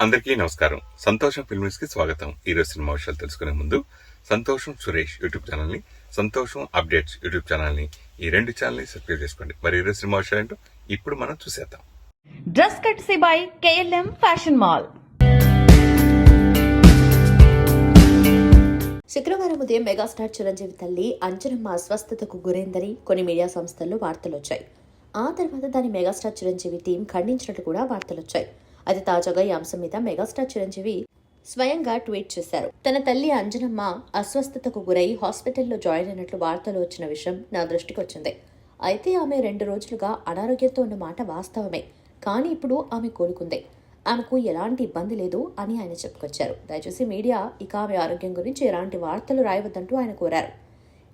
అందరికీ నమస్కారం. సంతోషం ఫిల్మ్స్ కి స్వాగతం. ఈరోజు సినిమా విషయాలు తెలుసుకునే ముందు సంతోషం సురేష్ యూట్యూబ్ ఛానల్ ని, సంతోషం అప్డేట్స్ యూట్యూబ్ ఛానల్ ని, ఈ రెండు ఛానల్ ని సబ్స్క్రైబ్ చేసుకోండి. మరి ఈరోజు సినిమా విషయాలు ఏంటో ఇప్పుడు మనం చూసేద్దాం. Dress కట్సీ by KLM fashion mall. శుక్రవారం ఉదయం మెగాస్టార్ చిరంజీవి తల్లి అంజనమ్మ అస్వస్థతకు గురైందని కొన్ని మీడియా సంస్థల్లో వార్తలు వచ్చాయి. ఆ తర్వాత దాని మెగాస్టార్ చిరంజీవి టీం ఖండించినట్లు కూడా వార్తలు వచ్చాయి. అది తాజాగా ఈ అంశం మీద మెగాస్టార్ చిరంజీవి స్వయంగా ట్వీట్ చేశారు. తన తల్లి అంజనమ్మ అస్వస్థతకు గురై హాస్పిటల్లో జాయిన్ అయినట్లు వార్తలు వచ్చిన విషయం నా దృష్టికి వచ్చింది. అయితే ఆమె 2 రోజులుగా అనారోగ్యంతో ఉన్న మాట వాస్తవమే. కానీ ఇప్పుడు ఆమె కోలుకుంది. ఆమెకు ఎలాంటి ఇబ్బంది లేదు అని ఆయన చెప్పుకొచ్చారు. దయచేసి మీడియా ఇక ఆమె ఆరోగ్యం గురించి ఎలాంటి వార్తలు రాయవద్దంటూ ఆయన కోరారు.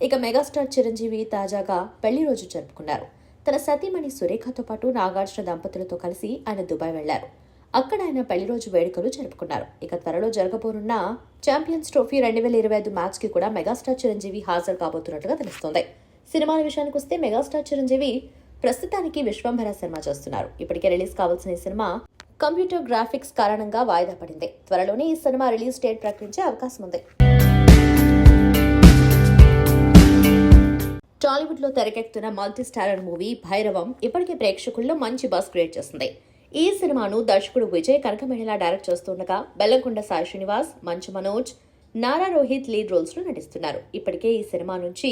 ఇక మెగాస్టార్ చిరంజీవి తాజాగా పెళ్లి రోజు జరుపుకున్నారు. తన సతీమణి సురేఖతో పాటు నాగార్జున దంపతులతో కలిసి ఆయన దుబాయ్ వెళ్లారు. అక్కడ ఆయన పెళ్లి రోజు వేడుకలు జరుపుకున్నారు. ఇక త్వరలో జరగబోనున్న ఛాంపియన్స్ ట్రోఫీ 2025 మ్యాచ్ కి కూడా మెగాస్టార్ చిరంజీవి హాజరు కాబోతున్నట్లుగా తెలుస్తోంది. సినిమాల విషయానికి వస్తే మెగాస్టార్ చిరంజీవి ప్రస్తుతానికి విశ్వంభర సినిమా చేస్తున్నారు. ఇప్పటికే రిలీజ్ కావాల్సిన ఈ సినిమా కంప్యూటర్ గ్రాఫిక్స్ కారణంగా వాయిదా పడింది. త్వరలోనే ఈ సినిమా రిలీజ్ డేట్ ప్రకటించే అవకాశం ఉంది. టాలీవుడ్ లో తెరకెక్కుతున్న మల్టీ స్టారర్ మూవీ భైరవం ఇప్పటికే ప్రేక్షకుల్లో మంచి బస్ క్రియేట్ చేస్తుంది. ఈ సినిమాను దర్శకుడు విజయ్ కనకమేళ డైరెక్ట్ చేస్తుండగా బెల్లంకొండ సాయి శ్రీనివాస్, మంచు మనోజ్, నారా రోహిత్ లీడ్ రోల్స్ లో నటిస్తున్నారు. ఇప్పటికే ఈ సినిమా నుంచి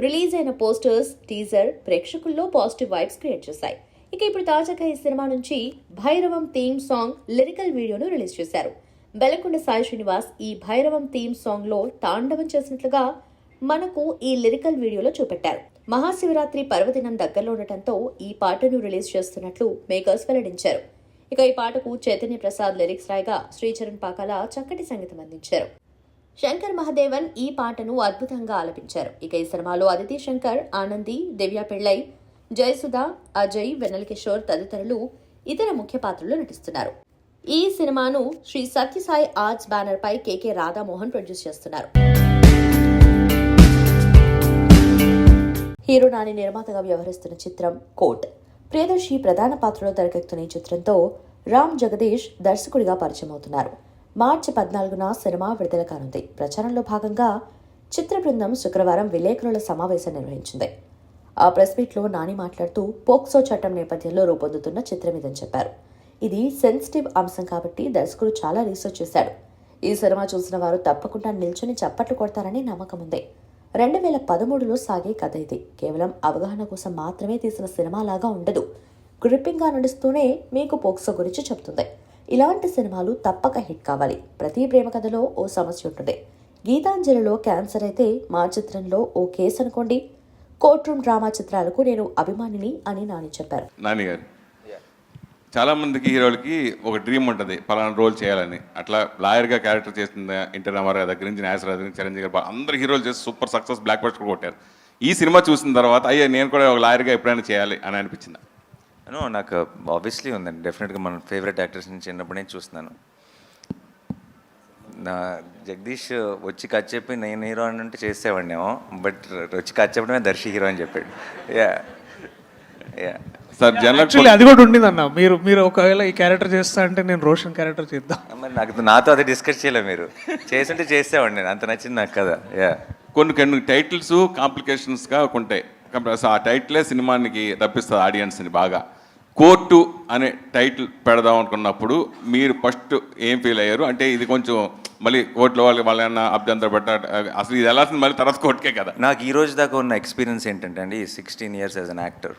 రిలీజ్ అయిన పోస్టర్స్, టీజర్ ప్రేక్షకుల్లో పాజిటివ్ వైబ్స్ క్రియేట్ చేశాయి. ఇక ఇప్పుడు తాజాగా ఈ సినిమా నుంచి భైరవం థీమ్ సాంగ్ లిరికల్ వీడియోను రిలీజ్ చేశారు. బెల్లంకొండ సాయి శ్రీనివాస్ ఈ భైరవం థీమ్ సాంగ్ లో తాండవం చేసినట్లుగా మనకు ఈ లిరికల్ వీడియోలో చూపెట్టారు. మహాశివరాత్రి పర్వదినం దగ్గరలో ఉండటంతో ఈ పాటను రిలీజ్ చేస్తున్నట్లు మేకర్స్ వెల్లడించారు. ఇక ఈ పాటకు చైతన్య ప్రసాద్ లిరిక్స్ రాయగా శ్రీచరణ్ పాకాల చక్కటి సంగీతం అందించారు. శంకర్ మహదేవన్ ఈ పాటను అద్భుతంగా ఆలపించారు. ఇక ఈ సినిమాలో అదితి శంకర్, ఆనంది, దివ్య పిళ్ళై, జయసుధ, అజయ్, వెన్నెల కిషోర్ తదితరులు ఇతర ముఖ్య పాత్రల్లో నటిస్తున్నారు. ఈ సినిమాను శ్రీ సత్యసాయి ఆర్ట్స్ బ్యానర్ పై KK రాధామోహన్ ప్రొడ్యూస్ చేస్తున్నారు. హీరో నాని నిర్మాతగా వ్యవహరిస్తున్న చిత్రం కోట్. ప్రియదర్శి ప్రధాన పాత్రలో తెరకెక్కుతున్న ఈ చిత్రంతో రామ్ జగదీష్ దర్శకుడిగా పరిచయం అవుతున్నారు. మార్చి 14న సినిమా విడుదల కానుంది. ప్రచారంలో భాగంగా చిత్ర బృందం శుక్రవారం విలేకరుల సమావేశం నిర్వహించింది. ఆ ప్రెస్ మీట్ లో నాని మాట్లాడుతూ పోక్సో చట్టం నేపథ్యంలో రూపొందుతున్న చిత్రం ఇదని చెప్పారు. ఇది సెన్సిటివ్ అంశం కాబట్టి దర్శకుడు చాలా రీసెర్చ్ చేశాడు. ఈ సినిమా చూసిన వారు తప్పకుండా నిల్చొని చప్పట్లు కొడతారని నమ్మకం ఉంది. 2013లో సాగే కథ ఇది. కేవలం అవగాహన కోసం మాత్రమే తీసిన సినిమా లాగా ఉండదు. గ్రిప్పింగ్ గా నడుస్తూనే మీకు పోక్సో గురించి చెప్తుంది. ఇలాంటి సినిమాలు తప్పక హిట్ కావాలి. ప్రతి ప్రేమ కథలో ఓ సమస్య ఉంటుంది. గీతాంజలిలో క్యాన్సర్ అయితే మా చిత్రంలో ఓ కేసు అనుకోండి. కోర్ట్ రూమ్ డ్రామా చిత్రాలకు నేను అభిమానిని అని నాని చెప్పారు. నాని గారు చాలా మందికి హీరోలకి ఒక డ్రీమ్ ఉంటుంది, పలానా రోల్ చేయాలని. అట్లా లాయర్గా క్యారెక్టర్ చేసిన ఎన్టీ రామారావు దగ్గర నుంచి, నాగేశ్వరరావు దగ్గర నుంచి, చిరంజీవి గారు అందరు హీరోలు చేసి సూపర్ సక్సెస్ బ్లాక్ బస్టర్ కొట్టారు. ఈ సినిమా చూసిన తర్వాత అయ్యా నేను కూడా ఒక లాయర్గా ఎప్పుడైనా చేయాలి అని అనిపించింది. నాకు ఆబ్వియస్లీ ఉందండి. డెఫినెట్గా మన ఫేవరెట్ యాక్టర్స్ నుంచి చిన్నప్పటి నుంచి చూస్తున్నాను. నా జగదీష్ వచ్చి కథ చెప్పి నేను హీరో అని అంటే చేసేవాడినేమో, బట్ వచ్చి కథ చెప్పడమే దర్శి హీరో అని చెప్పాడు. సార్ యాక్చువల్లీ అది కూడా ఉండింది అన్న. మీరు ఒకవేళ ఈ క్యారెక్టర్ చేస్తా అంటే నేను రోషన్ క్యారెక్టర్ చేద్దాం. మరి నాతో అదే డిస్కస్ చేయలేదు. మీరు చేస్తుంటే చేసేవాడిని, నేను అంత నచ్చింది నాకు కదా. కొన్ని టైటిల్స్ కాంప్లికేషన్స్గా ఉంటాయి. ఆ టైటిలే సినిమానికి తప్పిస్తుంది ఆడియన్స్ని బాగా. కోర్టు అనే టైటిల్ పెడదాం అనుకున్నప్పుడు మీరు ఫస్ట్ ఏం ఫీల్ అయ్యారు? అంటే ఇది కొంచెం మళ్ళీ కోర్టులో వాళ్ళేమన్నా అభ్యంతరం పెట్టారు, అసలు ఇది వెళ్ళాల్సింది మళ్ళీ తర్వాత కోర్టుకే కదా. నాకు ఈ రోజు దాకా ఉన్న ఎక్స్పీరియన్స్ ఏంటంటే అండి, 16 years as an actor.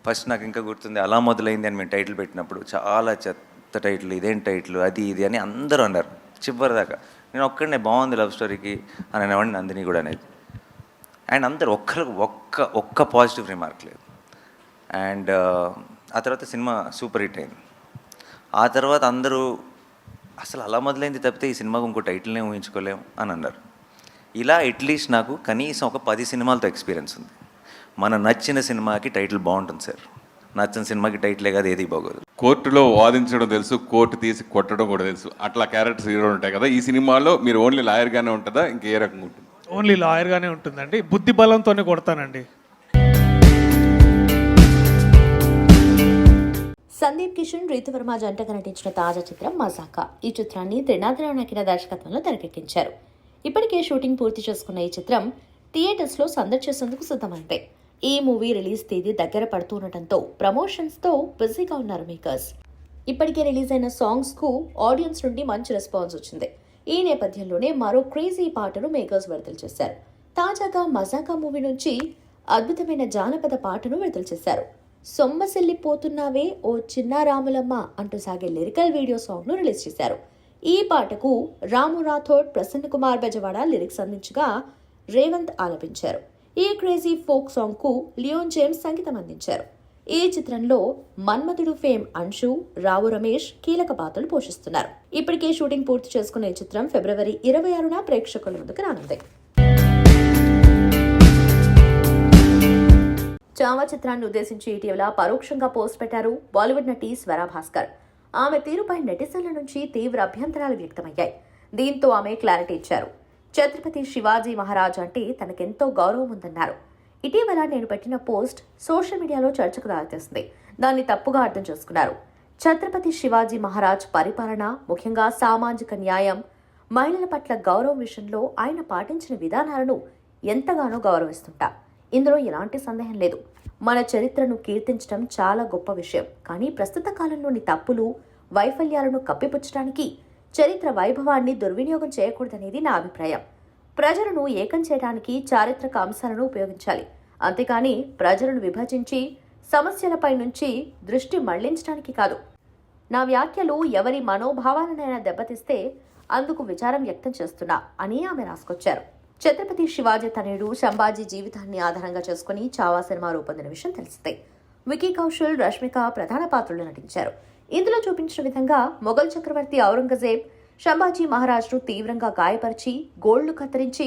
First నాకు ఇంకా గుర్తుంది, అలా మొదలైంది అని మేము టైటిల్ పెట్టినప్పుడు చాలా చెత్త టైటిల్, ఇదేం టైటిల్, అది ఇది అని అందరూ అన్నారు చివరి దాకా. నేను ఒక్కడనే బాగుంది లవ్ స్టోరీకి అని అనేవాడిని, నందిని కూడా అనేది. అండ్ అందరు ఒక్క పాజిటివ్ రిమార్క్ లేదు. అండ్ ఆ తర్వాత సినిమా సూపర్ హిట్ అయింది. ఆ తర్వాత అందరూ అసలు అలా మొదలైంది తప్పితే ఈ సినిమాకు ఇంకో టైటిల్నే ఊహించుకోలేము అని అన్నారు. ఇలా అట్లీస్ట్ నాకు కనీసం ఒక 10 సినిమాలతో ఎక్స్పీరియన్స్ ఉంది. మన నచ్చిన సినిమాకి టైటిల్ బాగుంటుంది సార్, నచ్చిన సినిమాకి టైటిలే కాదు ఏది బాగోదు. కోర్టులో వాదించడం తెలుసు, కోర్టు తీసి కొట్టడం కూడా తెలుసు, అట్లా క్యారెక్టర్స్ హీరోలు ఉంటాయి కదా. ఈ సినిమాలో మీరు ఓన్లీ లాయర్గానే ఉంటుందా, ఇంకే రకంగా ఉంటుంది? ఓన్లీ లాయర్గానే ఉంటుందండి. బుద్ధి బలంతోనే కొడతానండి. సందీప్ కిషన్, రీతువర్మ జంటగా నటించిన తాజా చిత్రం మజాకా. ఈ చిత్రాన్ని త్రినాథరావు నకిన దర్శకత్వంలో తెరకెక్కించారు. ఇప్పటికే షూటింగ్ పూర్తి చేసుకున్న ఈ చిత్రం థియేటర్స్లో సందడి చేసేందుకు సిద్ధమైంది. ఈ మూవీ రిలీజ్ తేదీ దగ్గర పడుతుండటంతో ప్రమోషన్స్తో బిజీగా ఉన్నారు మేకర్స్. ఇప్పటికే రిలీజ్ అయిన సాంగ్స్కు ఆడియన్స్ నుండి మంచి రెస్పాన్స్ వచ్చింది. ఈ నేపథ్యంలోనే మరో క్రేజీ పాటను మేకర్స్ విడుదల చేశారు. తాజాగా మజాకా మూవీ నుంచి అద్భుతమైన జానపద పాటను విడుదల చేశారు. సొమ్మసిల్లిపోతున్నావే ఓ చిన్న రాములమ్మ అంటూ సాగే లిరికల్ వీడియో సాంగ్ను రిలీజ్ చేశారు. ఈ పాటకు రాము రాథోడ్, ప్రసన్న కుమార్ బెజవాడ లిరిక్స్ అందించగా రేవంత్ ఆలపించారు. ఈ క్రేజీ ఫోక్ సాంగ్కు లియోన్ జేమ్స్ సంగీతం అందించారు. ఈ చిత్రంలో మన్మధుడు ఫేమ్ అంశు, రావు రమేష్ కీలక పాత్రలు పోషిస్తున్నారు. ఇప్పటికే షూటింగ్ పూర్తి చేసుకున్న ఈ చిత్రం ఫిబ్రవరి 26న ప్రేక్షకుల ముందుకు రానుంది. చావా చిత్రాన్ని ఉద్దేశించి ఇటీవల పరోక్షంగా పోస్ట్ పెట్టారు బాలీవుడ్ నటి స్వరా భాస్కర్. ఆమె తీరుపై నెటిజన్ల నుంచి తీవ్ర అభ్యంతరాలు వ్యక్తమయ్యాయి. దీంతో ఆమె క్లారిటీ ఇచ్చారు. ఛత్రపతి శివాజీ మహారాజ్ అంటే తనకెంతో గౌరవం ఉందన్నారు. ఇటీవల నేను పెట్టిన పోస్ట్ సోషల్ మీడియాలో చర్చకు దారితీసింది. దాన్ని తప్పుగా అర్థం చేసుకున్నారు. ఛత్రపతి శివాజీ మహారాజ్ పరిపాలన, ముఖ్యంగా సామాజిక న్యాయం, మహిళల పట్ల గౌరవం విషయంలో ఆయన పాటించిన విధానాలను ఎంతగానో గౌరవిస్తుంటా. ఇందులో ఎలాంటి సందేహం లేదు. మన చరిత్రను కీర్తించడం చాలా గొప్ప విషయం. కానీ ప్రస్తుత కాలంలోని తప్పులు, వైఫల్యాలను కప్పిపుచ్చడానికి చరిత్ర వైభవాన్ని దుర్వినియోగం చేయకూడదనేది నా అభిప్రాయం. ప్రజలను ఏకం చేయడానికి చారిత్రక అంశాలను ఉపయోగించాలి. అంతేకాని ప్రజలను విభజించి సమస్యలపై నుంచి దృష్టి మళ్లించడానికి కాదు. నా వ్యాఖ్యలు ఎవరి మనోభావాలనైనా దెబ్బతీస్తే అందుకు విచారం వ్యక్తం చేస్తున్నా అని ఆమె రాసుకొచ్చారు. ఛత్రపతి శివాజీ తనయుడు సంభాజీ జీవితాన్ని ఆధారంగా చేసుకుని చావా సినిమా రూపొందిన విషయం తెలిసిందే. వికీ కౌశల్, రష్మిక ప్రధాన పాత్రలు నటించారు. ఇందులో చూపించిన విధంగా మొఘల్ చక్రవర్తి ఔరంగజేబ్ సంభాజీ మహారాజ్ను తీవ్రంగా గాయపరిచి, గోళ్లు కత్తిరించి,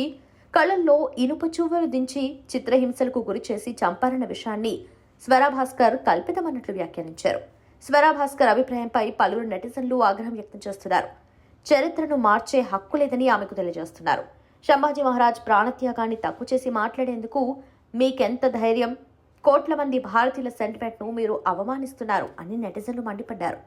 కళ్లల్లో ఇనుప చువ్వలు దించి చిత్రహింసలకు గురిచేసి చంపారన్న విషయాన్ని స్వరా భాస్కర్ కల్పితమన్నట్లు వ్యాఖ్యానించారు. స్వరా భాస్కర్ అభిప్రాయంపై పలువురు నెటిజన్లు ఆగ్రహం వ్యక్తం చేస్తున్నారు. చరిత్రను మార్చే హక్కు లేదని ఆమెకు తెలియజేస్తున్నారు. సంభాజీ మహారాజ్ ప్రాణత్యాగాన్ని తక్కువ చేసి మాట్లాడేందుకు మీకెంత ధైర్యం? కోట్ల మంది భారతీయుల సెంటిమెంట్ను మీరు అవమానిస్తున్నారు అని నెటిజన్లు మండిపడ్డారు.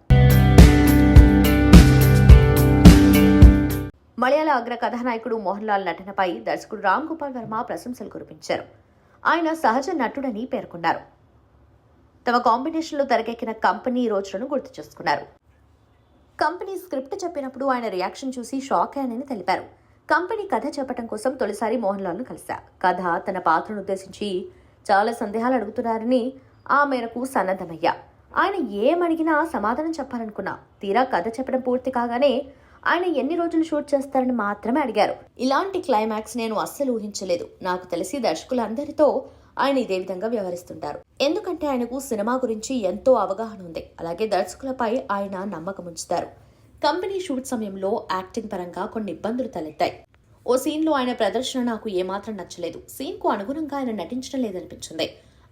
మలయాళ అగ్ర కథానాయకుడు మోహన్ లాల్ నటనపై దర్శకుడు రామ్ గోపాల్ వర్మ ప్రశంసలు కురిపించారు. ఆయన సహజ నటుడని పేర్కొన్నారు. తమ కాంబినేషన్లో తెరకెక్కిన కంపెనీ రోజులను గుర్తు చేసుకున్నారు. కంపెనీ స్క్రిప్ట్ చెప్పినప్పుడు ఆయన రియాక్షన్ చూసి షాక్ అయ్యానని తెలిపారు. కంపెనీ కథ చెప్పడం కోసం తొలిసారి మోహన్ లాల్ను కలిశా. కథ, తన పాత్రను ఉద్దేశించి చాలా సందేహాలు అడుగుతున్నారని ఆ మేరకు సన్నద్ధమయ్యా. ఆయన ఏమడిగినా సమాధానం చెప్పాలనుకున్నా. తీరా కథ చెప్పడం పూర్తి కాగానే ఆయన ఎన్ని రోజులు షూట్ చేస్తారని మాత్రమే అడిగారు. ఇలాంటి క్లైమాక్స్ నేను అస్సలు ఊహించలేదు. నాకు తెలిసి దర్శకులందరితో ఆయన ఇదే విధంగా వ్యవహరిస్తుంటారు. ఎందుకంటే ఆయనకు సినిమా గురించి ఎంతో అవగాహన ఉంది. అలాగే దర్శకులపై ఆయన నమ్మకం ఉంచుతారు. కంపెనీ షూట్ సమయంలో యాక్టింగ్ పరంగా కొన్ని ఇబ్బందులు తలెత్తాయి. ఓ సీన్లో ఆయన ప్రదర్శన నాకు ఏమాత్రం నచ్చలేదు. సీన్కు అనుగుణంగా ఆయన నటించడం లేదనిపించింది.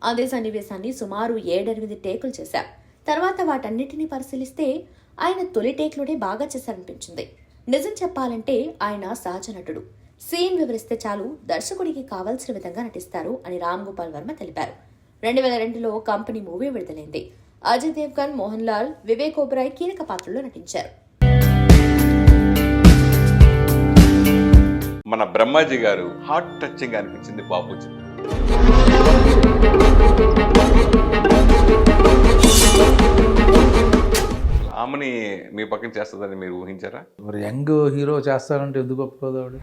అదే సన్నివేశాన్ని సుమారు 7-8 టేకులు చేశారు. తర్వాత వాటన్నిటినీ పరిశీలిస్తే ఆయన తొలి టేక్లోనే బాగా చేశారనిపించింది. నిజం చెప్పాలంటే ఆయన సహజ నటుడు. సీన్ వివరిస్తే చాలు దర్శకుడికి కావాల్సిన విధంగా నటిస్తారు అని రామ్ గోపాల్ వర్మ తెలిపారు. 2002లో కంపెనీ మూవీ విడుదలైంది. అజయ్ దేవ్గన్, మోహన్ లాల్, వివేక్ ఓబెరాయ్ కీలక పాత్రల్లో నటించారు. మన బ్రహ్మాజీ గారు హార్ట్ టచింగ్ అనిపించింది బాబూజీ. ఆమెని మీ పక్కన చేస్తుందని మీరు ఊహించారా? మరి యంగ్ హీరో చేస్తానంటే ఎందుకు ఒప్పుకోదు ఆవిడ?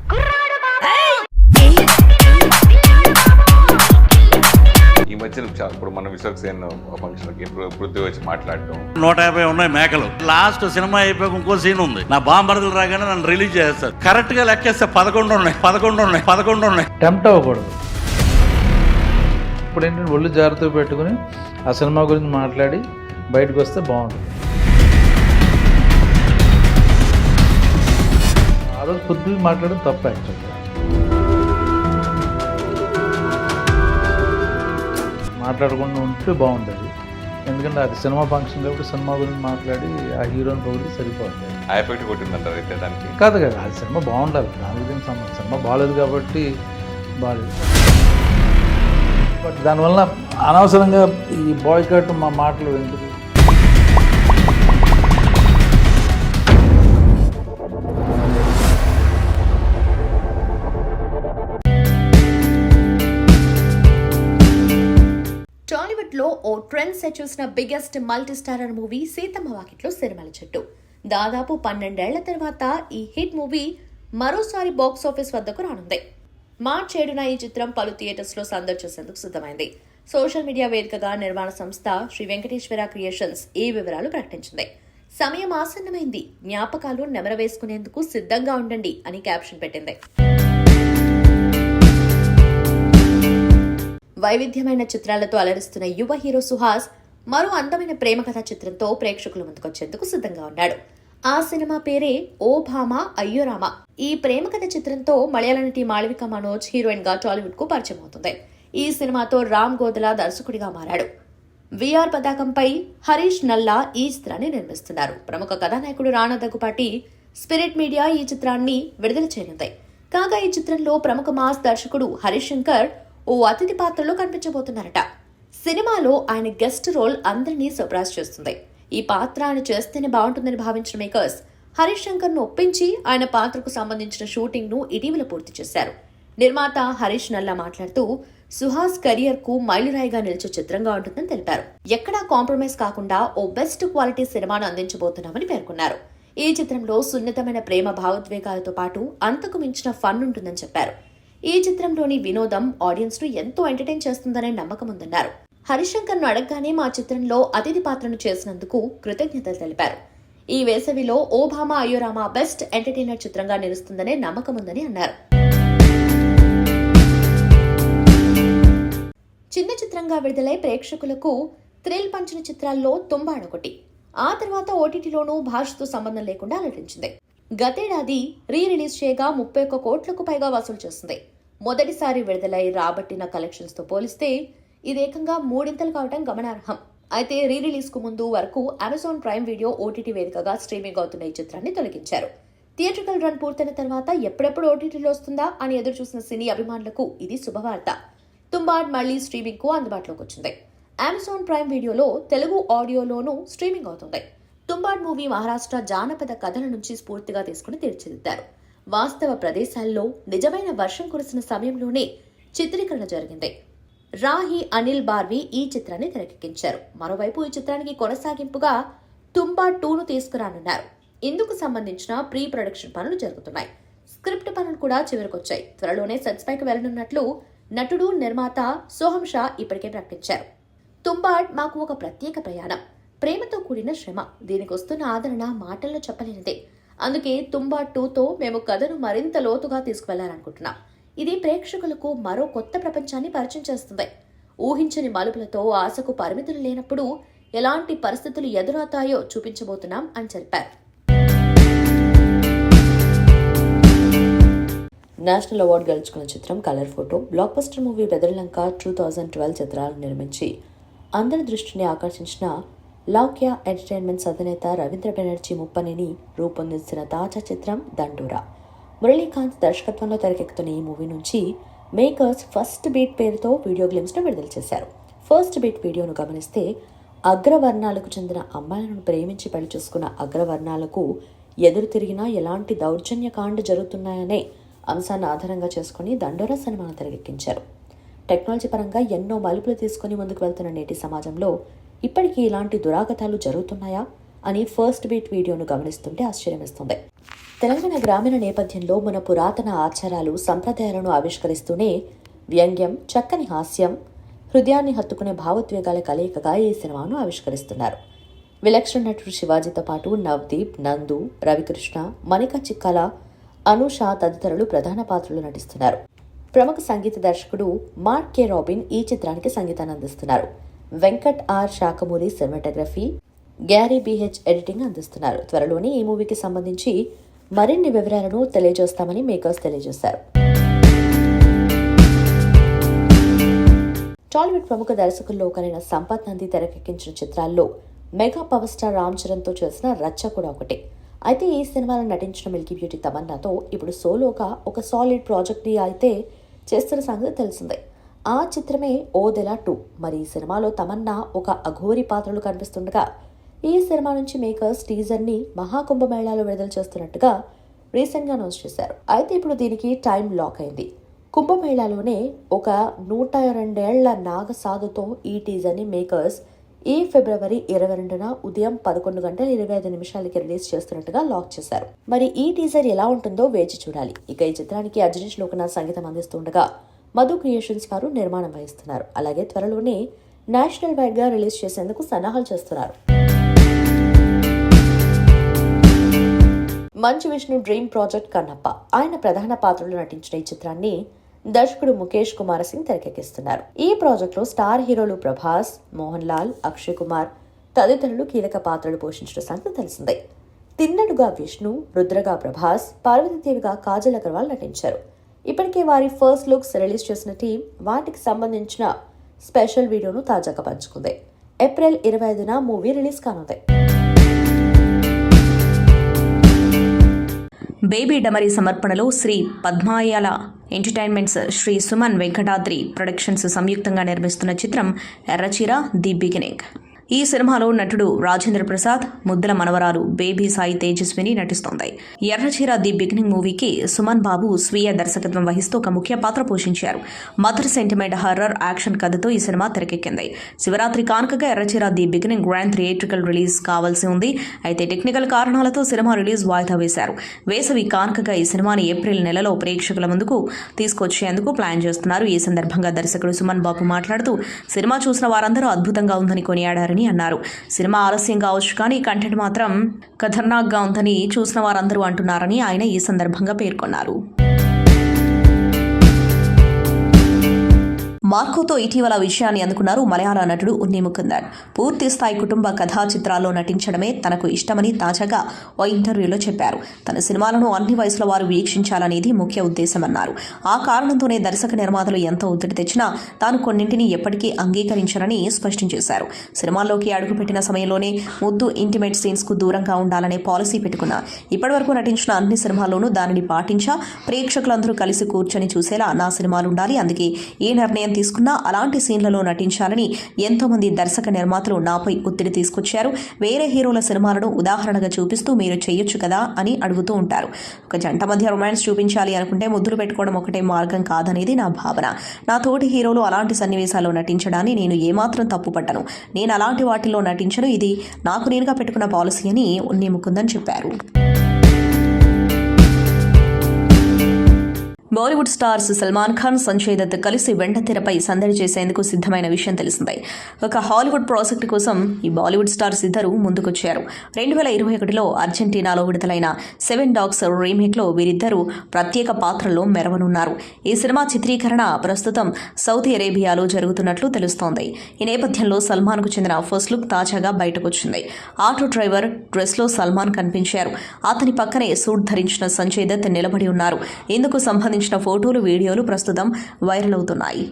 ఈ మధ్యన ఇప్పుడు మన విశ్వక్సేన్ ఫంక్షన్కి పృథ్వీ వచ్చి మాట్లాడటం, 150 ఉన్నాయి మేకలు. లాస్ట్ సినిమా అయిపోయి ఇంకో సీన్ ఉంది. నా బాంబర్దులు రాగానే నన్ను రిలీజ్ చేస్తారు. కరెక్ట్ గా లెక్కేస్తే 11 ఉన్నాయి. టెంప్ట్ అవ్వకూడదు. ఇప్పుడు ఏంటంటే ఒళ్ళు జాగ్రత్త పెట్టుకుని ఆ సినిమా గురించి మాట్లాడి బయటకు వస్తే బాగుంటుంది. ఆ రోజు పృథ్వీ మాట్లాడడం తప్ప యాక్చువల్గా. మాట్లాడకుండా ఉంటే బాగుంటుంది. ఎందుకంటే అది సినిమా ఫంక్షన్ కాబట్టి సినిమా గురించి మాట్లాడి ఆ హీరోని పొగిడి సరిపోతుంది. ఆ ఎఫెక్ట్ కొట్టిందంటారు అయితే దానికి? కాదు కదా, అది సినిమా బాగుండాలి. దాని గురించి సినిమా బాగాలేదు కాబట్టి బాగాలేదు. బట్ దానివల్ల అనవసరంగా ఈ బాయ్కాట్ మా మాటలు ఎందుకు? ట్రెండ్ సెట్ చూసిన biggest multi starrer movie Seethamma వాకిట్లో సిరిమల చెట్టు. దాదాపు 12 ఏళ్ల తర్వాత ఈ హిట్ మూవీ మరోసారి బాక్స్ ఆఫీస్ వద్దకు రానుంది. మార్చి 7న ఈ చిత్రం పలు థియేటర్స్ లో సందడి చేసేందుకు సిద్ధమైంది. సోషల్ మీడియా వేదికగా నిర్మాణ సంస్థ శ్రీ వెంకటేశ్వర క్రియేషన్స్ ఈ వివరాలు ప్రకటించింది. సమయం ఆసన్నమైంది, జ్ఞాపకాలు నెమరవేసుకునేందుకు సిద్ధంగా ఉండండి అని క్యాప్షన్ పెట్టింది. వైవిధ్యమైన చిత్రాలతో అలరిస్తున్న యువ హీరో సుహాస్ మరో అందమైన ప్రేమ కథా చిత్రంతో ప్రేక్షకుల ముందుకొచ్చేందుకు సిద్ధంగా ఉన్నాడు. ఆ సినిమా పేరే ఓ భామ అయ్యో రామ. ఈ ప్రేమ కథ చిత్రంతో మలయాళ నటి మాళవిక మనోజ్ హీరోయిన్ గా టాలీవుడ్ కు పరిచయం అవుతుంది. ఈ సినిమాతో రామ్ గోదలా దర్శకుడిగా మారాడు. విఆర్ పతాకంపై హరీష్ నల్లా ఈ చిత్రాన్ని నిర్మిస్తున్నారు. ప్రముఖ కథానాయకుడు రాణా దగ్గుపాటి స్పిరిట్ మీడియా ఈ చిత్రాన్ని విడుదల చేయనుంది. కాగా ఈ చిత్రంలో ప్రముఖ మాస్ దర్శకుడు హరీష్ శంకర్ ఓ అతిథి పాత్రలో కనిపించబోతున్నారట. సినిమాలో ఆయన గెస్ట్ రోల్ అందరినీ సర్ప్రైజ్ చేస్తుంది. ఈ పాత్ర ఆయన చేస్తేనే బాగుంటుందని భావించిన మేకర్స్ హరీష్ శంకర్ ను ఒప్పించి ఆయన పాత్రకు సంబంధించిన షూటింగ్ ను ఇటీవల పూర్తి చేశారు. నిర్మాత హరీష్ నల్లా మాట్లాడుతూ సుహాస్ కెరియర్ కు మైలురాయిగా నిలిచే చిత్రంగా ఉంటుందని తెలిపారు. ఎక్కడా కాంప్రమైజ్ కాకుండా ఓ బెస్ట్ క్వాలిటీ సినిమాను అందించబోతున్నామని పేర్కొన్నారు. ఈ చిత్రంలో సున్నితమైన ప్రేమ భావోద్వేగాలతో పాటు అంతకు మించిన ఫన్ ఉంటుందని చెప్పారు. ఈ చిత్రంలోని వినోదం ఆడియన్స్ ను ఎంతో ఎంటర్టైన్ చేస్తుందనే నమ్మకం ఉందన్నారు. హరిశంకర్ ను అడగగానే మా చిత్రంలో అతిథి పాత్రను చేసినందుకు కృతజ్ఞతలు తెలిపారు. ఈ వేసవిలో ఓ భామ అయ్యోరామ బెస్ట్ ఎంటర్టైనర్ చిత్రంగా నిలుస్తుందనే నమ్మకం ఉందని అన్నారు. చిన్న చిత్రంగా విడుదలై ప్రేక్షకులకు థ్రిల్ పంచిన చిత్రాల్లో తుంబాడ్ ఒకటి. ఆ తర్వాత ఓటీటీలోనూ భాషతో సంబంధం లేకుండా అలరించింది. గతేడాది రిలీజ్ చేయగా 31 కోట్లకు పైగా వసూలు చేసింది. మొదటిసారి విడుదలై రాబట్టిన కలెక్షన్స్ తో పోలిస్తే ఇది ఏకంగా 3 కావడం గమనార్హం. అయితే రిలీజ్ కు ముందు వరకు అమెజాన్ ప్రైమ్ వీడియో ఓటీటీ వేదికగా స్ట్రీమింగ్ అవుతున్న ఈ చిత్రాన్ని తొలగించారు. థియేట్రికల్ రన్ పూర్తయిన తర్వాత ఎప్పుడెప్పుడు ఓటీటీలో వస్తుందా అని ఎదురు చూసిన సినీ అభిమానులకు ఇది శుభవార్త. తుంబాడ్ మళ్లీ స్ట్రీమింగ్ కు అందుబాటులోకి వచ్చింది. అమెజాన్ ప్రైమ్ వీడియోలో తెలుగు ఆడియోలోనూ స్ట్రీమింగ్ అవుతుంది. తుంబాడ్ మూవీ మహారాష్ట్ర జానపద కథల నుంచి స్ఫూర్తిగా తీసుకుని తీర్చిదిద్దారు. వాస్తవ ప్రదేశాల్లో నిజమైన వర్షం కురిసిన సమయంలోనే చిత్రీకరణ జరిగింది. రాహి అనిల్ బార్వి ఈ చిత్రాన్ని తెరకెక్కించారు. మరోవైపు ఈ చిత్రానికి కొనసాగింపుగా తుంబాడ్ 2ను తీసుకురానున్నారు. ఇందుకు సంబంధించిన ప్రీ ప్రొడక్షన్ పనులు జరుగుతున్నాయి. స్క్రిప్ట్ పనులు కూడా చివరికొచ్చాయి. త్వరలోనే సెట్స్ పైకి వెళ్లనున్నట్లు నటుడు నిర్మాత సోహం షా ఇప్పటికే ప్రకటించారు. తుంబాడ్ మాకు ఒక ప్రత్యేక ప్రయాణం, ప్రేమతో కూడిన శ్రమ. దీనికి వస్తున్న ఆదరణ మాటల్లో చెప్పలేనిదే. అందుకే తుంబాడ్ 2తో మేము కథను మరింత లోతుగా తీసుకువెళ్లాలనుకుంటున్నాం. ఇది ప్రేక్షకులకు మరో కొత్త ప్రపంచాన్ని పరిచయం చేస్తుంది. ఊహించని మలుపులతో ఆశకు పరిమితులు లేనప్పుడు ఎలాంటి పరిస్థితులు ఎదురవుతాయో చూపించబోతున్నాం అని చెప్పారు. నేషనల్ అవార్డు గెలుచుకున్న చిత్రం colour photo blockbuster movie Bedurulanka 2012 చిత్రాలను నిర్మించి అందరి దృష్టిని ఆకర్షించిన లౌక్య ఎంటర్టైన్మెంట్స్ అధినేత రవీంద్ర బెనర్జీ ముప్పనిని రూపొందించిన తాజా చిత్రం దండోరా. మురళీకాంత్ దర్శకత్వంలో తెరకెక్కుతున్న ఈ మూవీ నుంచి మేకర్స్ ఫస్ట్ బీట్ పేరుతో వీడియో గ్లిమ్స్ ను విడుదల చేశారు. ఫస్ట్ బీట్ వీడియోను గమనిస్తే అగ్రవర్ణాలకు చెందిన అమ్మాయిలను ప్రేమించి పెళ్లి చేసుకున్న అగ్రవర్ణాలకు ఎదురు తిరిగినా ఎలాంటి దౌర్జన్యకాండ జరుగుతున్నాయనే అంశాన్ని ఆధారంగా చేసుకుని దండోరా సినిమాను తెరకెక్కించారు. టెక్నాలజీ పరంగా ఎన్నో మలుపులు తీసుకుని ముందుకు వెళ్తున్న నేటి సమాజంలో ఇప్పటికీ ఇలాంటి దురాగతాలు జరుగుతున్నాయా అని ఫస్ట్ బీట్ వీడియోను గమనిస్తుంటే ఆశ్చర్యమేస్తుంది. తెలంగాణ గ్రామీణ నేపథ్యంలో మన పురాతన ఆచారాలు సంప్రదాయాలను ఆవిష్కరిస్తూనే వ్యంగ్యం, చక్కని హాస్యం, హృదయాన్ని హత్తుకునే భావోద్వేగాల కలయికగా ఈ సినిమాను ఆవిష్కరిస్తున్నారు. విలక్షణ నటుడు శివాజీతో పాటు నవదీప్, నందు, రవికృష్ణ, మణిక చిక్కాల, అనూష తదితరులు ప్రధాన పాత్రలు నటిస్తున్నారు. ప్రముఖ సంగీత దర్శకుడు మార్క్ కే రాబిన్ ఈ చిత్రానికి సంగీతాన్ని అందిస్తున్నారు. Venkat R Sakhamuri cinematography, Garry BH editing అందిస్తున్నారు. త్వరలోనే ఈ మూవీకి సంబంధించి మరిన్ని వివరాలను తెలియజేస్తామని మేకర్స్ తెలియజేశారు. టాలీవుడ్ ప్రముఖ దర్శకుల్లో ఒకరైన సంపత్ నంది తెరకెక్కించిన చిత్రాల్లో mega power star Ram Charan తో చేసిన రచ్చ కూడా ఒకటి. అయితే ఈ సినిమాలో నటించిన మిల్కీ బ్యూటీ తమన్నాతో ఇప్పుడు సోలోగా ఒక సాలిడ్ ప్రాజెక్ట్ ని అయితే చేస్తున్న సంగతి తెలిసిందే. ఆ చిత్రమే ఓదెలా 2. మరి ఈ సినిమాలో తమన్నా ఒక అఘోరి పాత్రలు కనిపిస్తుండగా ఈ సినిమా నుంచి మేకర్స్ టీజర్ ని మహాకుంభమేళాలో విడుదల చేస్తున్నట్టుగా రీసెంట్ గా అనౌన్స్ చేశారు. అయితే ఇప్పుడు దీనికి టైం లాక్ అయింది. కుంభమేళాలోనే ఒక 102 ఏళ్ల నాగసాధుతో ఈ టీజర్ ని మేకర్స్ ఈ ఫిబ్రవరి 22న ఉదయం 11:25 రిలీజ్ చేస్తున్నట్టుగా లాక్ చేశారు. మరి ఈ టీజర్ ఎలా ఉంటుందో వేచి చూడాలి. ఇక ఈ చిత్రానికి అజనీష్ లోకనాథ్ సంగీతం అందిస్తుండగా మధు క్రియేషన్స్ వారు నిర్మాణం వహిస్తున్నారు. అలాగే త్వరలోనే నేషనల్ వైడ్ గా రిలీజ్ చేసేందుకు సన్నాహాలు చేస్తున్నారు. మంచు విష్ణు డ్రీమ్ ప్రాజెక్ట్ కన్నప్ప, ఆయన ప్రధాన పాత్రలో నటించిన ఈ చిత్రాన్ని దర్శకుడు ముఖేష్ కుమార్ సింగ్ తెరకెక్కిస్తున్నారు. ఈ ప్రాజెక్ట్ లో స్టార్ హీరోలు ప్రభాస్, మోహన్ లాల్, అక్షయ్ కుమార్ తదితరులు కీలక పాత్రలు పోషించిన సంగతి తెలిసిందే. తిన్నడుగా విష్ణు, రుద్రగా ప్రభాస్, పార్వతీదేవిగా కాజల్ అగర్వాల్ నటించారు. ఇప్పటికే వారి ఫస్ట్ లుక్స్ రిలీజ్ చేసిన టీం వాటికి సంబంధించిన స్పెషల్ వీడియోను తాజాగా పంచుకుంది. ఏప్రిల్ 25న మూవీ రిలీజ్ కానుంది. బేబీ డమరీ సమర్పణలో శ్రీ పద్మాయాల ఎంటర్టైన్మెంట్స్, శ్రీ సుమన్ వెంకటాద్రి ప్రొడక్షన్స్ సంయుక్తంగా నిర్మిస్తున్న చిత్రం ఎర్రచీర ది బిగినింగ్. ఈ సినిమాలో నటుడు రాజేంద్ర ప్రసాద్, ముద్దుల మనవరాలు బేబీ సాయి తేజస్విని నటిస్తోంది. ఎర్రచీర ది బిగినింగ్ మూవీకి సుమన్ బాబు స్వీయ దర్శకత్వం వహిస్తూ ఒక ముఖ్య పాత్ర పోషించారు. మదర్ సెంటిమెంట్ హారర్ యాక్షన్ కథతో ఈ సినిమా తెరకెక్కింది. శివరాత్రి కానుకగా Erracheera the beginning grand theatrical release కావాల్సి ఉంది. అయితే టెక్నికల్ కారణాలతో సినిమా రిలీజ్ వాయిదా వేశారు. వేసవి కానుకగా ఈ సినిమాని ఏప్రిల్ నెలలో ప్రేక్షకుల ముందుకు తీసుకొచ్చేందుకు ప్లాన్ చేస్తున్నారు. ఈ సందర్భంగా దర్శకుడు సుమన్ బాబు మాట్లాడుతూ సినిమా చూసిన వారందరూ అద్భుతంగా ఉందని కొనియాడారని అన్నారు. సినిమా ఆలస్యం కావచ్చు కానీ కంటెంట్ మాత్రం ఖతర్నాక్గా ఉందని చూసిన వారందరూ అంటున్నారని ఆయన ఈ సందర్భంగా పేర్కొన్నారు. మార్కోతో ఇటీవల విషయాన్ని అందుకున్నారు మలయాళ నటుడు ఉన్ని ముకుందన్. పూర్తి స్థాయి కుటుంబ కథా చిత్రాల్లో నటించడమే తనకు ఇష్టమని తాజాగా ఓ ఇంటర్వ్యూలో చెప్పారు. తన సినిమాలను అన్ని వయసుల వారు వీక్షించాలనేది ముఖ్య ఉద్దేశమన్నారు. ఆ కారణంతోనే దర్శక నిర్మాతలు ఎంతో ఒత్తిడి తెచ్చినా తాను కొన్నింటిని ఎప్పటికీ అంగీకరించనని స్పష్టం చేశారు. సినిమాల్లోకి అడుగుపెట్టిన సమయంలోనే ముద్దు ఇంటిమేట్ సీన్స్ కు దూరంగా ఉండాలనే పాలసీ పెట్టుకున్నా. ఇప్పటివరకు నటించిన అన్ని సినిమాల్లోనూ దానిని పాటించా. ప్రేక్షకులందరూ కలిసి కూర్చొని చూసేలా నా సినిమాలుండాలి. అందుకే ఈ నిర్ణయం తీసుకున్నా అలాంటి సీన్లలో నటించాలని ఎంతో మంది దర్శక నిర్మాతలు నాపై ఒత్తిడి తీసుకొచ్చారు. వేరే హీరోల సినిమాలను ఉదాహరణగా చూపిస్తూ మీరు చేయొచ్చు కదా అని అడుగుతూ ఉంటారు. ఒక జంట మధ్య రొమాన్స్ చూపించాలి అనుకుంటే ముద్దులు పెట్టుకోవడం ఒకటే మార్గం కాదనేది నా భావన. నా తోటి హీరోలు అలాంటి సన్నివేశాల్లో నటించడాన్ని నేను ఏమాత్రం తప్పుపట్టను. నేను అలాంటి వాటిల్లో నటించను. ఇది నాకు నేనుగా పెట్టుకున్న పాలసీ అని ఉన్ని ముకుందన్ చెప్పారు. బాలీవుడ్ స్టార్స్ సల్మాన్ ఖాన్, సంజయ్ దత్ కలిసి వెంటతెరపై సందడి చేసేందుకు సిద్ధమైన విషయం తెలిసిందే. ఒక హాలీవుడ్ ప్రాజెక్టు కోసం ఈ బాలీవుడ్ స్టార్స్ ఇద్దరు ముందుకొచ్చారు. 2021లో అర్జెంటీనాలో విడుదలైన 7 డాగ్స్ రీమేక్లో వీరిద్దరూ ప్రత్యేక పాత్రల్లో మెరవనున్నారు. ఈ సినిమా చిత్రీకరణ ప్రస్తుతం సౌదీ అరేబియాలో జరుగుతున్నట్లు తెలుస్తోంది. ఈ నేపథ్యంలో సల్మాన్కు చెందిన ఫస్ట్ లుక్ తాజాగా బయటకొచ్చింది. ఆటో డ్రైవర్ డ్రెస్లో సల్మాన్ కనిపించారు. అతని పక్కనే సూట్ ధరించిన సంజయ్ దత్ నిలబడి ఉన్నారు. ఇందుకు సంబంధించిన ఫోటోలు, వీడియోలు ప్రస్తుతం వైరల్ అవుతున్నాయి.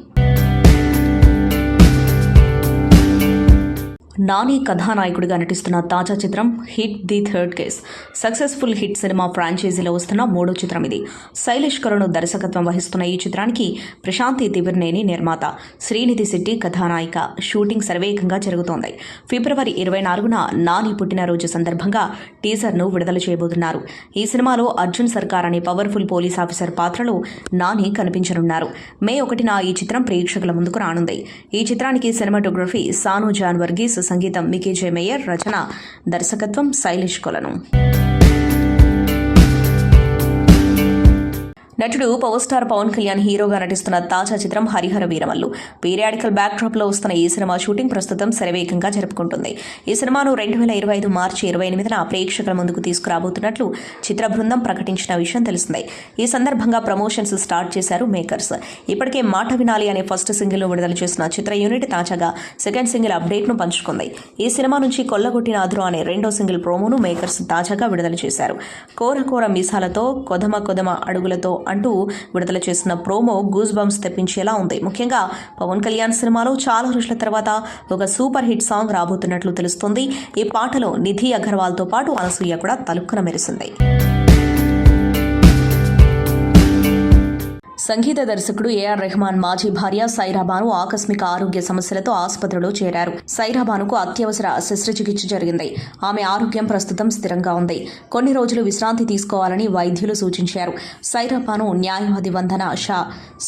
నాని కథానాయకుడిగా నటిస్తున్న తాజా చిత్రం hit the third case. Successful hit cinema ఫ్రాంచైజీలో వస్తున్న 3వ చిత్రం ఇది. శైలేష్ కరుణ్ దర్శకత్వం వహిస్తున్న ఈ చిత్రానికి ప్రశాంతి తివిర్నేని నిర్మాత, శ్రీనిధి శెట్టి కథానాయిక. షూటింగ్ శరవేగంగా జరుగుతోంది. ఫిబ్రవరి 24న నాని పుట్టినరోజు సందర్భంగా టీజర్ను విడుదల చేయబోతున్నారు. ఈ సినిమాలో అర్జున్ సర్కార్ అనే పవర్ఫుల్ పోలీస్ ఆఫీసర్ పాత్రలో నాని కనిపించనున్నారు. మే 1న ఈ చిత్రం ప్రేక్షకుల ముందుకు రానుంది. ఈ చిత్రానికి సినిమాటోగ్రఫీ సాను జాన్ వర్గీస్, సంగీతం మికీ జే మేయర్, రచన దర్శకత్వం శైలేష్ కొలను. నటుడు పవర్ స్టార్ పవన్ కళ్యాణ్ హీరోగా నటిస్తున్న తాజా చిత్రం హరిహర వీరమల్లు. పీరియాడికల్ బ్యాక్డ్రాప్ లో వస్తున్న ఈ సినిమా షూటింగ్ ప్రస్తుతం శరవేగంగా జరుపుకుంటుంది. ఈ సినిమాను 2025 మార్చి 28న ప్రేక్షకుల ముందుకు తీసుకురాబోతున్నట్లు చిత్ర బృందం ప్రకటించిన విషయం తెలిసిందే. ఈ సందర్భంగా ప్రమోషన్స్ స్టార్ట్ చేశారు మేకర్స్. ఇప్పటికే మాట వినాలి అనే ఫస్ట్ సింగిల్ ను విడుదల చేసిన చిత్ర యూనిట్ తాజాగా సెకండ్ సింగిల్ అప్డేట్ ను పంచుకుంది. ఈ సినిమా నుంచి కొల్లగొట్టిన అదురు అనే రెండో సింగిల్ ప్రోమోను మేకర్స్ తాజాగా విడుదల చేశారు. కోర కోర మీసాలతో కొదమ కొదమ అడుగులతో అంటూ విడుదల చేసిన ప్రోమో గూస్ బంప్స్ తెప్పించేలా ఉంది. ముఖ్యంగా పవన్ కళ్యాణ్ సినిమాలో చాలా రోజుల తర్వాత ఒక సూపర్ హిట్ సాంగ్ రాబోతున్నట్లు తెలుస్తోంది. ఈ పాటలో నిధి అగర్వాల్తో పాటు అనసూయ కూడా తలుక్కున మెరిసింది. సంగీత దర్శకుడు ఏఆర్ రెహమాన్ మాజీ భార్య సైరాబాను ఆకస్మిక ఆరోగ్య సమస్యలతో ఆసుపత్రిలో చేరారు. సైరాబానుకు అత్యవసర శస్త్రచికిత్స జరిగింది. ఆమె ఆరోగ్యం ప్రస్తుతం స్థిరంగా ఉంది. కొన్ని రోజులు విశ్రాంతి తీసుకోవాలని వైద్యులు సూచించారు. సైరాబాను న్యాయవాది వందన షా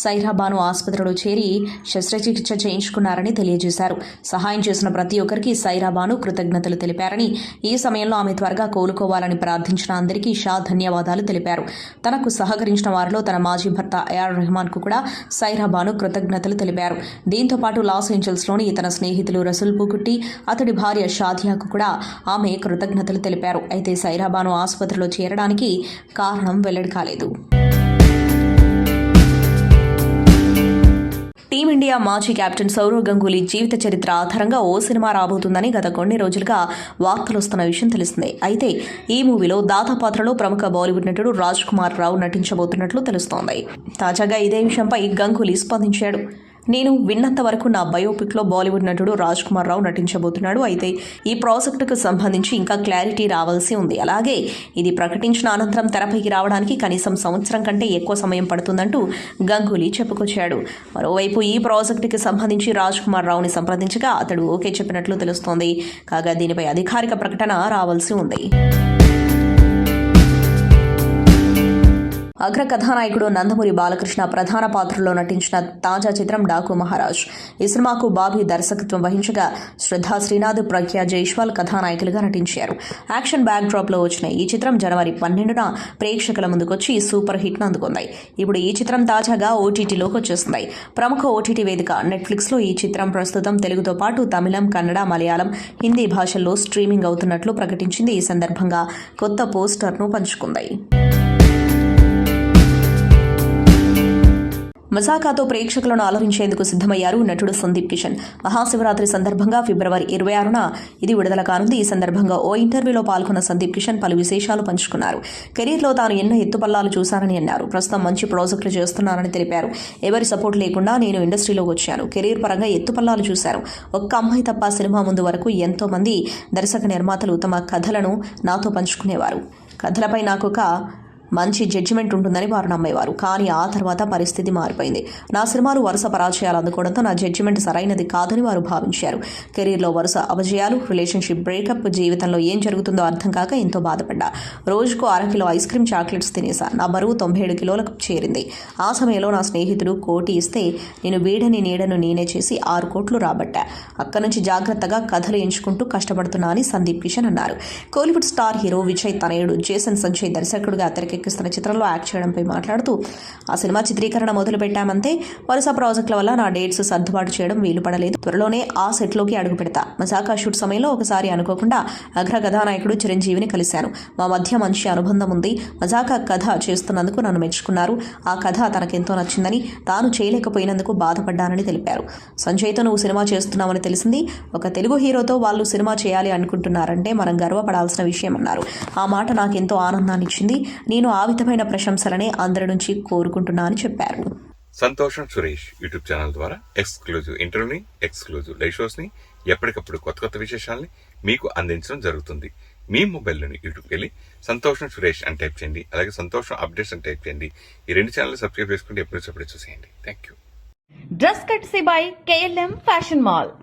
సైరాబాను ఆసుపత్రిలో చేరి శస్త్రచికిత్స చేయించుకున్నారని తెలియజేశారు. సహాయం చేసిన ప్రతి ఒక్కరికి సైరాబాను కృతజ్ఞతలు తెలిపారని, ఈ సమయంలో ఆమె త్వరగా కోలుకోవాలని ప్రార్థించిన అందరికీ షా ధన్యవాదాలు తెలిపారు. తనకు సహకరించిన వారిలో తన మాజీ భర్త ఏఆర్ రెహమాన్ కు కూడా సైరాబాను కృతజ్ఞతలు తెలిపారు. దీంతో పాటు లాస్ ఏంజల్స్లోని తన స్నేహితులు రసూల్ పూకుట్టి, అతడి భార్య షాదియాకు కూడా ఆమె కృతజ్ఞతలు తెలిపారు. అయితే సైరాబాను ఆసుపత్రిలో చేరడానికి కారణం వెల్లడి కాలేదు. టీమిండియా మాజీ కెప్టెన్ సౌరవ్ గంగూలీ జీవిత చరిత్ర ఆధారంగా ఓ సినిమా రాబోతుందని గత కొన్ని రోజులుగా వార్తలు వస్తున్న విషయం తెలిసిందే. అయితే ఈ మూవీలో దాదా పాత్రలో ప్రముఖ బాలీవుడ్ నటుడు రాజ్ కుమార్ రావు నటించబోతున్నట్లు తెలుస్తోంది. తాజాగా ఇదే విషయంపై గంగూలీ స్పందించాడు. నేను విన్నంత వరకు నా బయోపిక్లో బాలీవుడ్ నటుడు రాజ్ కుమార్ రావు నటించబోతున్నాడు. అయితే ఈ ప్రాజెక్టుకు సంబంధించి ఇంకా క్లారిటీ రావాల్సి ఉంది. అలాగే ఇది ప్రకటించిన అనంతరం తెరపైకి రావడానికి కనీసం సంవత్సరం కంటే ఎక్కువ సమయం పడుతుందంటూ గంగూలీ చెప్పుకొచ్చాడు. మరోవైపు ఈ ప్రాజెక్టుకి సంబంధించి రాజ్ కుమార్ రావుని సంప్రదించగా అతడు ఓకే చెప్పినట్లు తెలుస్తోంది. కాగా దీనిపై అధికారిక ప్రకటన రావాల్సి ఉంది. అగ్ర కథానాయకుడు నందమూరి బాలకృష్ణ ప్రధాన పాత్రలో నటించిన తాజా చిత్రం డాకు మహారాజ్. ఈ సినిమాకు బాబీ దర్శకత్వం వహించగా శ్రద్ధా శ్రీనాథ్, ప్రజ్ఞా జైస్వాల్ కథానాయకులుగా నటించారు. యాక్షన్ బ్యాక్ డ్రాప్ లో వచ్చిన ఈ చిత్రం జనవరి 12న ప్రేక్షకుల ముందుకొచ్చి సూపర్ హిట్ ను అందుకుంది. ఇప్పుడు ఈ చిత్రం తాజాగా ఓటీటీలోకి వచ్చేస్తుంది. ప్రముఖ ఓటీటీ వేదిక నెట్ఫ్లిక్స్ లో ఈ చిత్రం ప్రస్తుతం తెలుగుతో పాటు తమిళం, కన్నడ, మలయాళం, హిందీ భాషల్లో స్ట్రీమింగ్ అవుతున్నట్లు ప్రకటించింది. ఈ సందర్భంగా కొత్త పోస్టర్ ను పంచుకుంది. మజాకాతో ప్రేక్షకులను అలరించేందుకు సిద్ధమయ్యారు నటుడు సందీప్ కిషన్. మహాశివరాత్రి సందర్భంగా ఫిబ్రవరి 26న ఇది విడుదల కానుంది. ఈ సందర్భంగా ఓ ఇంటర్వ్యూలో పాల్గొన్న సందీప్ కిషన్ పలు విశేషాలు పంచుకున్నారు. కెరీర్లో తాను ఎన్నో ఎత్తుపల్లాలు చూశానని అన్నారు. ప్రస్తుతం మంచి ప్రాజెక్టులు చేస్తున్నానని తెలిపారు. ఎవరి సపోర్ట్ లేకుండా నేను ఇండస్ట్రీలోకి వచ్చాను. కెరీర్ పరంగా ఎత్తుపల్లాలు చూశాను. ఒక్క అమ్మాయి తప్ప సినిమా ముందు వరకు ఎంతో మంది దర్శక నిర్మాతలు తమ కథలను నాతో పంచుకునేవారు. కథలపై నాకు ఒక మంచి జడ్జిమెంట్ ఉంటుందని వారు నమ్మేవారు. కానీ ఆ తర్వాత పరిస్థితి మారిపోయింది. నా సినిమాలు వరుస పరాజయాలు అందుకోవడంతో నా జడ్జిమెంట్ సరైనది కాదని వారు భావించారు. కెరీర్లో వరుస అపజయాలు, రిలేషన్షిప్ బ్రేకప్, జీవితంలో ఏం జరుగుతుందో అర్థం కాక ఎంతో బాధపడ్డా. రోజుకు 1/2 కిలో ఐస్ క్రీమ్, చాక్లెట్స్ తినేసా. నా బరువు 97 కిలోలకు చేరింది. ఆ సమయంలో నా స్నేహితుడు 1 కోటి ఇస్తే నేను వీడని నీడను నేనే చేసి 6 కోట్లు రాబట్టా. అక్కడి నుంచి జాగ్రత్తగా కథలు ఎంచుకుంటూ కష్టపడుతున్నా అని సందీప్ కిషన్ అన్నారు. కోలీవుడ్ స్టార్ హీరో విజయ్ తనయుడు జేసన్ సంజయ్ దర్శకుడిగా తెరకెక్కిస్తున్న చిత్రంలో యాక్ట్ చేయడంపై మాట్లాడుతూ, ఆ సినిమా చిత్రీకరణ మొదలు పెట్టామంతే. వరుస ప్రాజెక్టుల వల్ల నా డేట్స్ సర్దుబాటు చేయడం వీలు పడలేదు. త్వరలోనే ఆ సెట్లోకి అడుగు పెడతా. మజాకా షూట్ సమయంలో ఒకసారి అనుకోకుండా అగ్ర కథానాయకుడు చిరంజీవిని కలిశాను. మా మధ్య మంచి అనుబంధం ఉంది. మజాకా కథ చేస్తున్నందుకు నన్ను మెచ్చుకున్నారు. ఆ కథ తనకెంతో నచ్చిందని, తాను చేయలేకపోయినందుకు బాధపడ్డానని తెలిపారు. సంజయ్తో నువ్వు సినిమా చేస్తున్నావని తెలిసింది. ఒక తెలుగు హీరోతో వాళ్ళు సినిమా చేయాలి అనుకుంటున్నారంటే మనం గర్వపడాల్సిన విషయం అన్నారు. ఆ మాట నాకెంతో ఆనందాన్ని ఇచ్చింది. నేను ఆ విధమైన ప్రశంసలనే అందరి నుంచి కోరుకుంటున్నా అని చెప్పారు. సంతోషం సురేష్ యూట్యూబ్ ఛానల్ ద్వారా ఎక్స్క్లూజివ్ ఇంటర్వ్యూని, ఎక్స్క్లూజివ్ లైవ్ షోస్ ని, ఎప్పటికప్పుడు కొత్త కొత్త విశేషాలని మీకు అందించడం జరుగుతుంది. మీ మొబైల్లోని యూట్యూబ్కి వెళ్ళి సంతోషం సురేష్ అని టైప్ చేయండి. అలాగే సంతోషం అప్డేట్స్ అని టైప్ చేయండి. ఈ 2 ఛానల్ సబ్స్క్రైబ్ చేసుకుంటే ఎప్పుడు చూసేయండి. Thank you. Dress కట్సీ by KLM fashion mall.